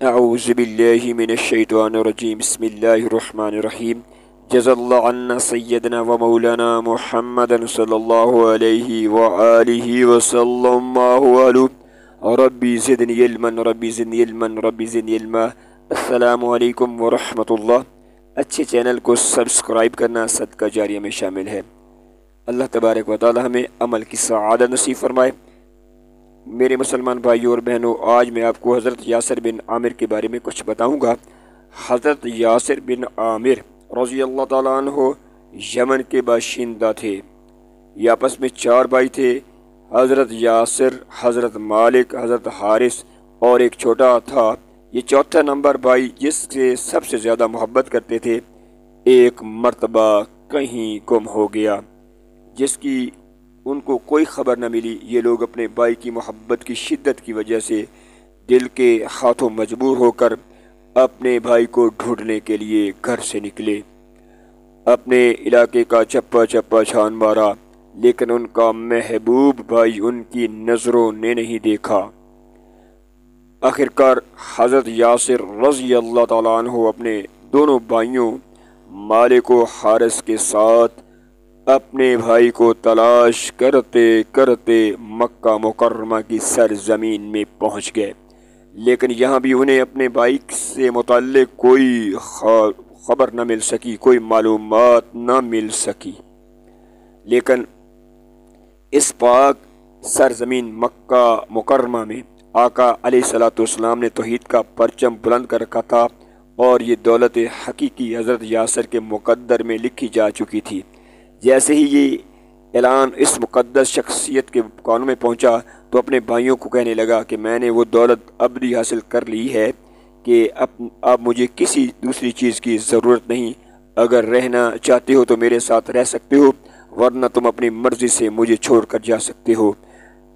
اعوذ باللہ من الشیطان الرجیم بسم اللہ الرحمن الرحیم جزا اللہ عنا سیدنا و مولانا محمد صلی اللہ علیہ وآلہ وسلم ربی زدنی علما ربی زدنی علما ربی زدنی علما۔ السلام علیکم ورحمۃ اللہ۔ اچھے چینل کو سبسکرائب کرنا صدقہ جاریہ میں شامل ہے۔ اللہ تبارک و تعالی ہمیں عمل کی سعادت نصیب فرمائے۔ میرے مسلمان بھائیوں اور بہنوں، آج میں آپ کو حضرت یاسر بن عامر کے بارے میں کچھ بتاؤں گا۔ حضرت یاسر بن عامر رضی اللہ تعالیٰ عنہ یمن کے باشندہ تھے۔ یہ آپس میں 4 بھائی تھے، حضرت یاسر، حضرت مالک، حضرت حارث اور ایک چھوٹا تھا۔ یہ چوتھا نمبر بھائی جس سے سب سے زیادہ محبت کرتے تھے، ایک مرتبہ کہیں گم ہو گیا، جس کی ان کو کوئی خبر نہ ملی۔ یہ لوگ اپنے بھائی کی محبت کی شدت کی وجہ سے دل کے ہاتھوں مجبور ہو کر اپنے بھائی کو ڈھونڈنے کے لیے گھر سے نکلے۔ اپنے علاقے کا چپا چپا چھان مارا، لیکن ان کا محبوب بھائی ان کی نظروں نے نہیں دیکھا۔ آخرکار حضرت یاسر رضی اللہ تعالیٰ عنہ اپنے دونوں بھائیوں مالک و حارث کے ساتھ اپنے بھائی کو تلاش کرتے کرتے مکہ مکرمہ کی سرزمین میں پہنچ گئے، لیکن یہاں بھی انہیں اپنے بھائی سے متعلق کوئی خبر نہ مل سکی، کوئی معلومات نہ مل سکی۔ لیکن اس پاک سرزمین مکہ مکرمہ میں آقا علیہ الصلوۃ والسلام نے توحید کا پرچم بلند کر رکھا تھا، اور یہ دولت حقیقی حضرت یاسر کے مقدر میں لکھی جا چکی تھی۔ جیسے ہی یہ اعلان اس مقدس شخصیت کے کانوں میں پہنچا تو اپنے بھائیوں کو کہنے لگا کہ میں نے وہ دولت ابدی حاصل کر لی ہے کہ اب مجھے کسی دوسری چیز کی ضرورت نہیں۔ اگر رہنا چاہتے ہو تو میرے ساتھ رہ سکتے ہو، ورنہ تم اپنی مرضی سے مجھے چھوڑ کر جا سکتے ہو،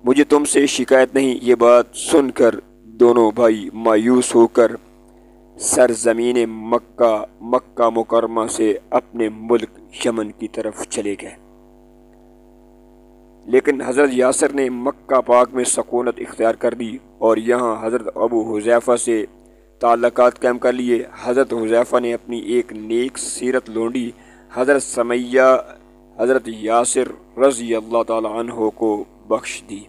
مجھے تم سے شکایت نہیں۔ یہ بات سن کر دونوں بھائی مایوس ہو کر سرزمین مکہ مکرمہ سے اپنے ملک یمن کی طرف چلے گئے۔ لیکن حضرت یاسر نے مکہ پاک میں سکونت اختیار کر دی اور یہاں حضرت ابو حذیفہ سے تعلقات قائم کر لیے۔ حضرت حذیفہ نے اپنی ایک نیک سیرت لونڈی حضرت سمیہ حضرت یاسر رضی اللہ تعالی عنہ کو بخش دی،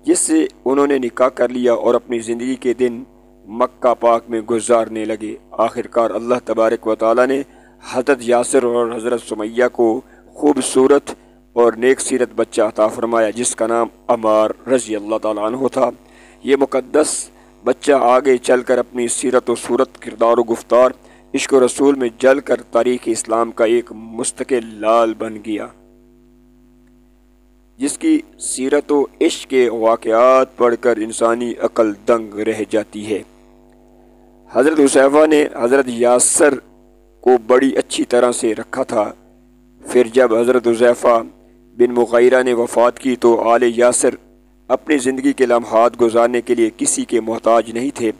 جس سے انہوں نے نکاح کر لیا اور اپنی زندگی کے دن مکہ پاک میں گزارنے لگے۔ آخرکار اللہ تبارک و تعالی نے حضرت یاسر اور حضرت سمیہ کو خوبصورت اور نیک سیرت بچہ عطا فرمایا، جس کا نام عمار رضی اللہ تعالیٰ عنہ تھا۔ یہ مقدس بچہ آگے چل کر اپنی سیرت و صورت، کردار و گفتار، عشق و رسول میں جل کر تاریخ اسلام کا ایک مستقل لال بن گیا، جس کی سیرت و عشق کے واقعات پڑھ کر انسانی عقل دنگ رہ جاتی ہے۔ حضرت حذیفہ نے حضرت یاسر کو بڑی اچھی طرح سے رکھا تھا۔ پھر جب حضرت حذیفہ بن مغیرہ نے وفات کی تو آل یاسر اپنی زندگی کے لمحات گزارنے کے لیے کسی کے محتاج نہیں تھے۔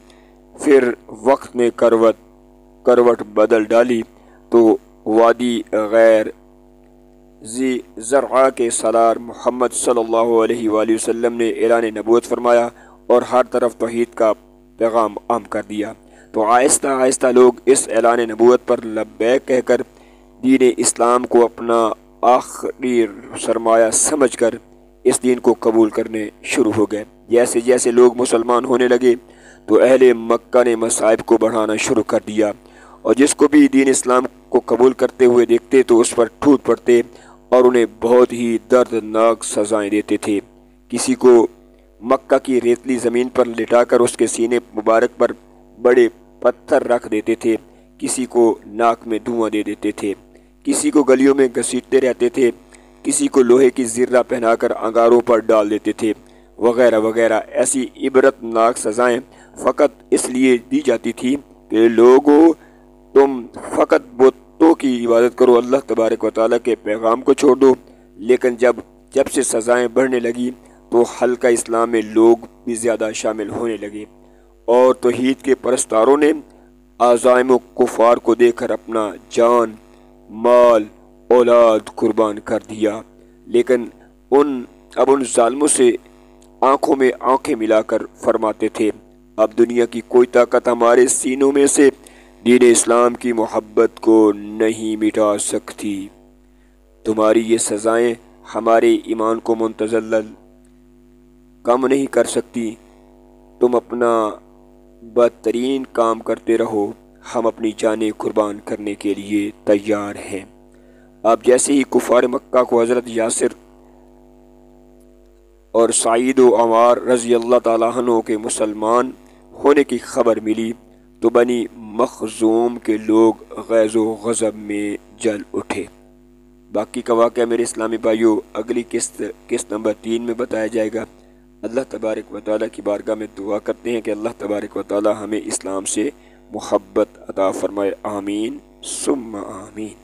پھر وقت نے کروٹ بدل ڈالی تو وادی غیر ذی زرعہ کے سالار محمد صلی اللہ علیہ وآلہ وسلم نے اعلان نبوت فرمایا اور ہر طرف توحید کا پیغام عام کر دیا۔ تو آہستہ آہستہ لوگ اس اعلان نبوت پر لبیک کہہ کر دین اسلام کو اپنا آخری سرمایہ سمجھ کر اس دین کو قبول کرنے شروع ہو گئے۔ جیسے جیسے لوگ مسلمان ہونے لگے تو اہل مکہ نے مصائب کو بڑھانا شروع کر دیا، اور جس کو بھی دین اسلام کو قبول کرتے ہوئے دیکھتے تو اس پر ٹوٹ پڑتے اور انہیں بہت ہی دردناک سزائیں دیتے تھے۔ کسی کو مکہ کی ریتلی زمین پر لٹا کر اس کے سینے مبارک پر بڑے پتھر رکھ دیتے تھے، کسی کو ناک میں دھواں دے دیتے تھے، کسی کو گلیوں میں گھسیٹتے رہتے تھے، کسی کو لوہے کی زرہ پہنا کر انگاروں پر ڈال دیتے تھے، وغیرہ وغیرہ۔ ایسی عبرت ناک سزائیں فقط اس لیے دی جاتی تھی کہ لوگوں تم فقط بتوں کی عبادت کرو، اللہ تبارک و تعالیٰ کے پیغام کو چھوڑ دو۔ لیکن جب سے سزائیں بڑھنے لگی تو حلقہ اسلام میں لوگ بھی زیادہ شامل ہونے لگے، اور توحید کے پرستاروں نے عزائم و کفار کو دیکھ کر اپنا جان، مال، اولاد قربان کر دیا۔ لیکن اب ان ظالموں سے آنکھوں میں آنکھیں ملا کر فرماتے تھے، اب دنیا کی کوئی طاقت ہمارے سینوں میں سے دین اسلام کی محبت کو نہیں مٹا سکتی۔ تمہاری یہ سزائیں ہمارے ایمان کو منتزل کم نہیں کر سکتی۔ تم اپنا بدترین کام کرتے رہو، ہم اپنی جانیں قربان کرنے کے لیے تیار ہیں۔ اب جیسے ہی کفار مکہ کو حضرت یاسر اور سعید و عمار رضی اللہ تعالیٰ عنہ کے مسلمان ہونے کی خبر ملی تو بنی مخزوم کے لوگ غیظ و غضب میں جل اٹھے۔ باقی کا واقعہ میرے اسلامی بھائیوں اگلی قسط نمبر 3 میں بتایا جائے گا۔ اللہ تبارک و تعالیٰ کی بارگاہ میں دعا کرتے ہیں کہ اللہ تبارک و تعالیٰ ہمیں اسلام سے محبت عطا فرمائے، آمین ثم آمین۔